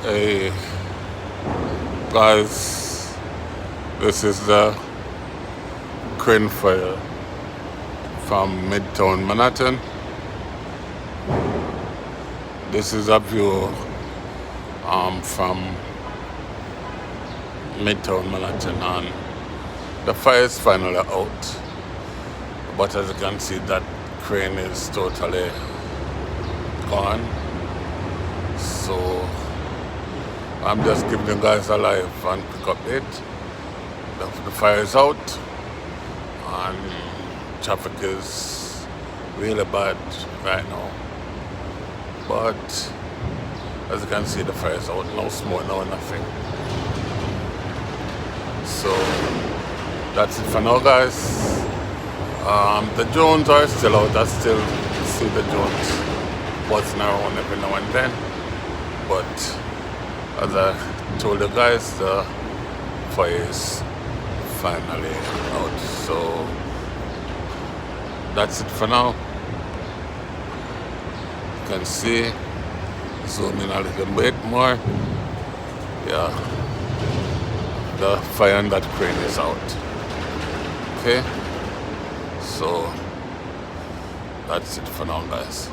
Hey guys, this is the crane fire from Midtown Manhattan. This is a view from Midtown Manhattan, and the fire is finally out. But as you can see, that crane is totally gone. So I'm just giving you guys a live and quick update. The fire is out and traffic is really bad right now. But as you can see, the fire is out. No smoke, no nothing. So that's it for now, guys. The drones are still out. I still see the drones buzzing around every now and then. But as I told you guys, the fire is finally out. So that's it for now. You can see, zoom in a little bit more. Yeah, the fire on that crane is out. Okay, so that's it for now, guys.